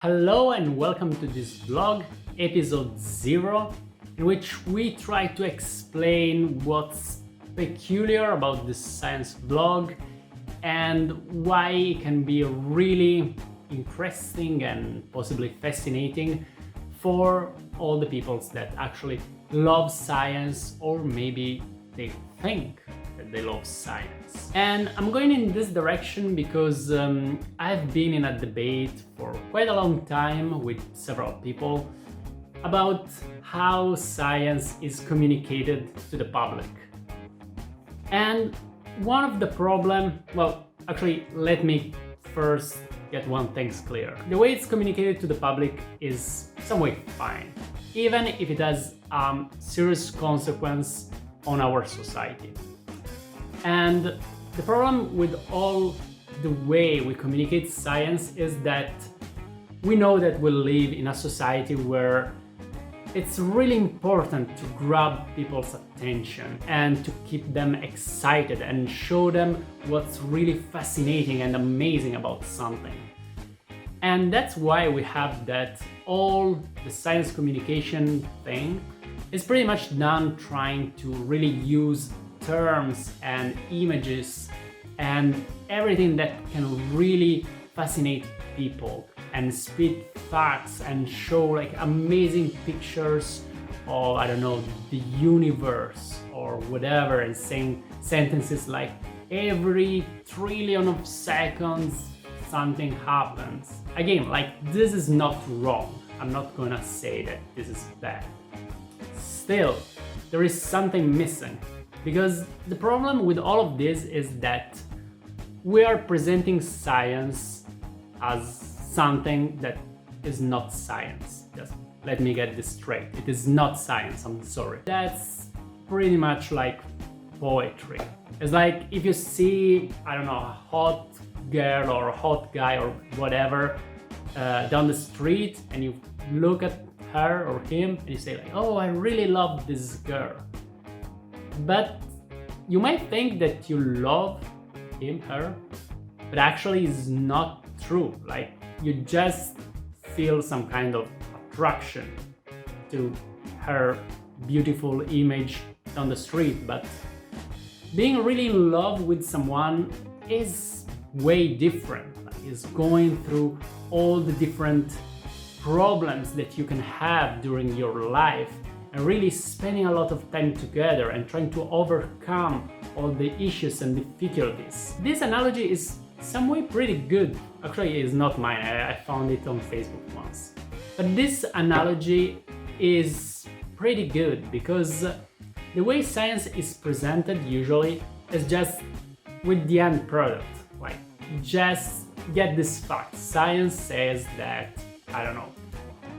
Hello and welcome to this vlog, episode 0, in which we try to explain what's peculiar about this science vlog and why it can be really interesting and possibly fascinating for all the people that actually love science, or maybe they think that they love science. And I'm going in this direction because I've been in a debate for quite a long time with several people about how science is communicated to the public. And one of the actually let me first get one thing clear. The way it's communicated to the public is some way fine, even if it has serious consequence on our society. And the problem with all the way we communicate science is that we know that we live in a society where it's really important to grab people's attention and to keep them excited and show them what's really fascinating and amazing about something. And that's why we have that all the science communication thing is pretty much done trying to really use terms and images and everything that can really fascinate people and spit facts and show like amazing pictures of, I don't know, the universe or whatever, and saying sentences like every trillion of seconds something happens. Again, like, this is not wrong. I'm not gonna say that this is bad. Still, there is something missing. Because the problem with all of this is that we are presenting science as something that is not science. Just let me get this straight. It is not science, I'm sorry. That's pretty much like poetry. It's like if you see, I don't know, a hot girl or a hot guy or whatever down the street, and you look at her or him and you say like, oh, I really love this girl. But you might think that you love him, her, but actually it's not true. Like, you just feel some kind of attraction to her beautiful image on the street. But being really in love with someone is way different. Like, it's going through all the different problems that you can have during your life, and really spending a lot of time together and trying to overcome all the issues and difficulties. This analogy is some way pretty good. Actually, it's not mine, I found it on Facebook once. But this analogy is pretty good because the way science is presented usually is just with the end product. Like, just get this fact. Science says that, I don't know,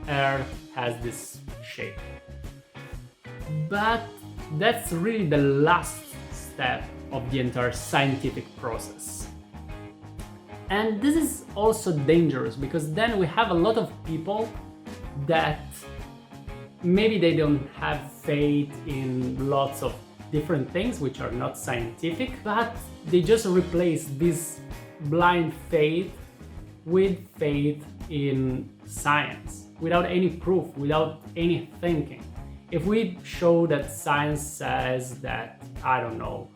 Earth has this shape. But that's really the last step of the entire scientific process. And this is also dangerous because then we have a lot of people that maybe they don't have faith in lots of different things which are not scientific, but they just replace this blind faith with faith in science, without any proof, without any thinking. If we show that science says that, I don't know,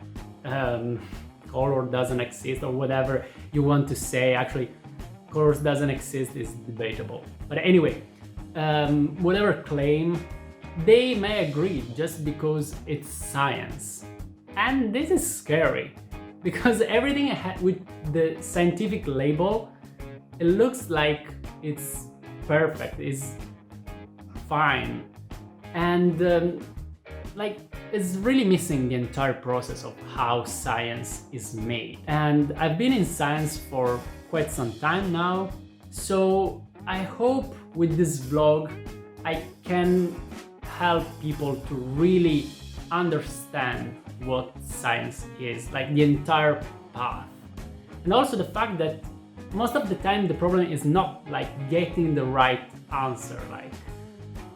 color doesn't exist or whatever you want to say, actually, colors doesn't exist is debatable. But anyway, whatever claim, they may agree just because it's science. And this is scary because everything with the scientific label, it looks like it's perfect, it's fine. And it's really missing the entire process of how science is made. And I've been in science for quite some time now, so I hope with this vlog I can help people to really understand what science is, like the entire path. And also the fact that most of the time the problem is not like getting the right answer, like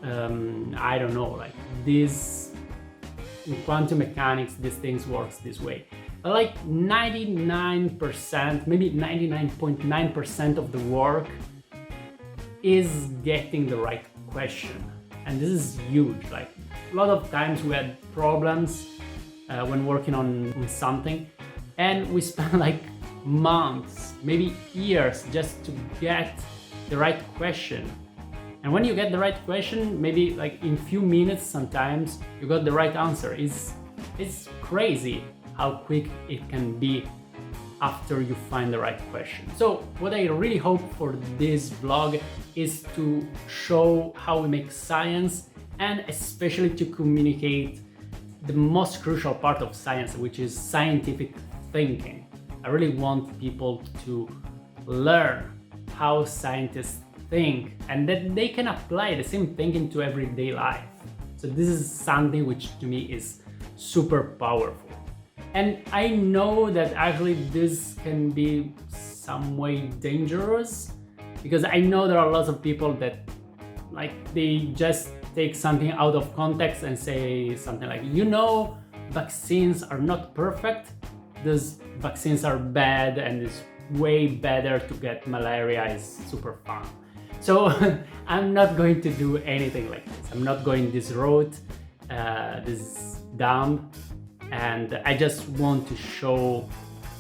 I don't know, like this in quantum mechanics, these things works this way. But like 99%, maybe 99.9% of the work is getting the right question. And this is huge. Like, a lot of times we had problems when working on something, and we spent like months, maybe years, just to get the right question. And when you get the right question, maybe like in few minutes sometimes you got the right answer. It's crazy how quick it can be after you find the right question. So what I really hope for this vlog is to show how we make science, and especially to communicate the most crucial part of science, which is scientific thinking. I really want people to learn how scientists think and that they can apply the same thinking to everyday life. So this is something which to me is super powerful. And I know that actually this can be some way dangerous, because I know there are lots of people that like they just take something out of context and say something like, you know, vaccines are not perfect, those vaccines are bad and it's way better to get malaria, is super fun. So I'm not going to do anything like this. I'm not going this road. This is dumb. And I just want to show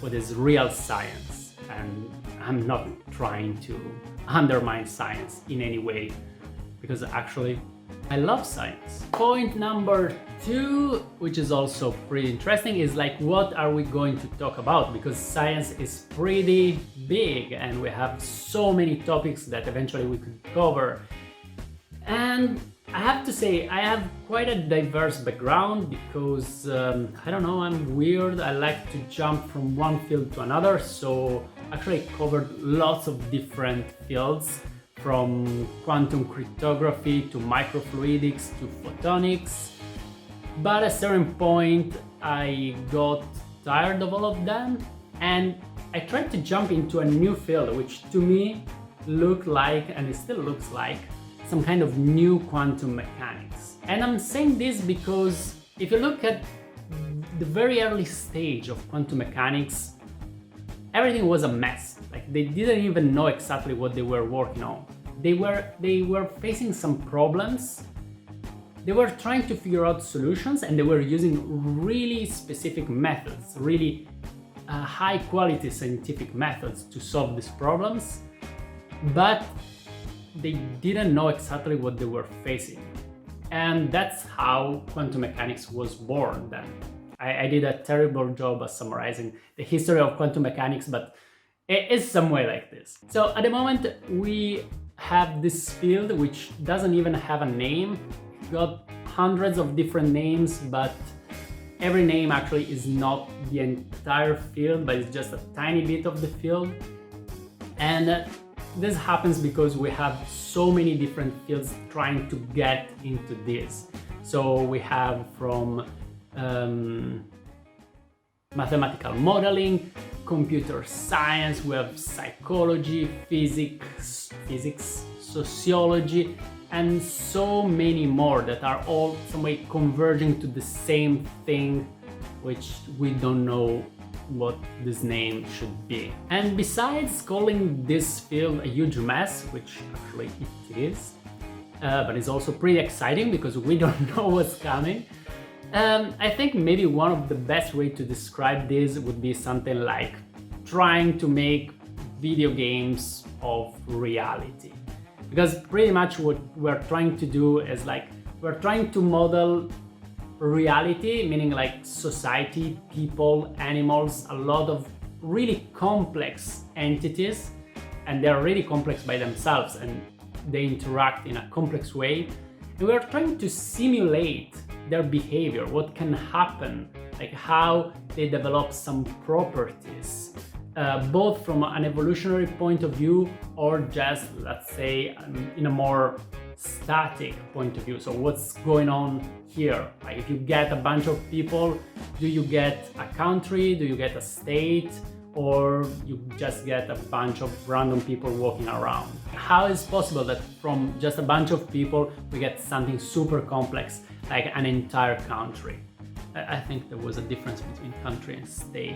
what is real science. And I'm not trying to undermine science in any way, because actually I love science. Point number 2, which is also pretty interesting, is like, what are we going to talk about? Because science is pretty big and we have so many topics that eventually we could cover. And I have to say, I have quite a diverse background because, I don't know, I'm weird. I like to jump from one field to another. So actually I covered lots of different fields, from quantum cryptography to microfluidics to photonics. But at a certain point, I got tired of all of them and I tried to jump into a new field, which to me looked like, and it still looks like, some kind of new quantum mechanics. And I'm saying this because if you look at the very early stage of quantum mechanics, everything was a mess. Like, they didn't even know exactly what they were working on. They were facing some problems. They were trying to figure out solutions, and they were using really specific methods, really high quality scientific methods to solve these problems. But they didn't know exactly what they were facing. And that's how quantum mechanics was born then. I did a terrible job at summarizing the history of quantum mechanics, but it is some way like this. So at the moment we have this field which doesn't even have a name. It got hundreds of different names, but every name actually is not the entire field, but it's just a tiny bit of the field. And this happens because we have so many different fields trying to get into this. So we have from mathematical modeling, computer science, we have psychology, physics, sociology, and so many more that are all some way converging to the same thing, which we don't know what this name should be. And besides calling this field a huge mess, which actually it is, but it's also pretty exciting because we don't know what's coming, I think maybe one of the best way to describe this would be something like trying to make video games of reality. Because pretty much what we're trying to do is like, we're trying to model reality, meaning like society, people, animals, a lot of really complex entities, and they're really complex by themselves and they interact in a complex way. And we're trying to simulate their behavior, what can happen, like how they develop some properties, both from an evolutionary point of view or just, let's say, in a more static point of view. So what's going on here? Like, if you get a bunch of people, do you get a country, do you get a state, or you just get a bunch of random people walking around? How is it possible that from just a bunch of people we get something super complex like an entire country? I think there was a difference between country and state.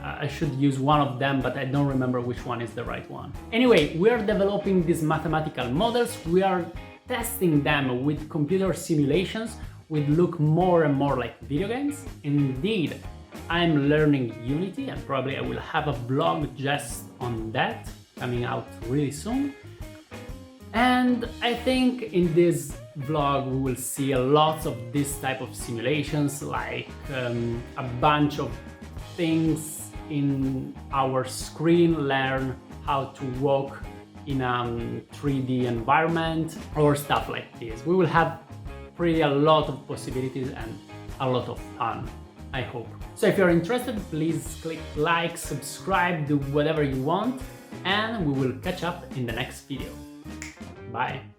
I should use one of them, but I don't remember which one is the right one. Anyway, we are developing these mathematical models. We are testing them with computer simulations which look more and more like video games. Indeed, I'm learning Unity, and probably I will have a blog just on that coming out really soon. And I think in this vlog we will see a lot of this type of simulations, like a bunch of things in our screen, learn how to walk in a 3D environment or stuff like this. We will have a lot of possibilities and a lot of fun, I hope. So if you're interested, please click like, subscribe, do whatever you want, and we will catch up in the next video. Bye!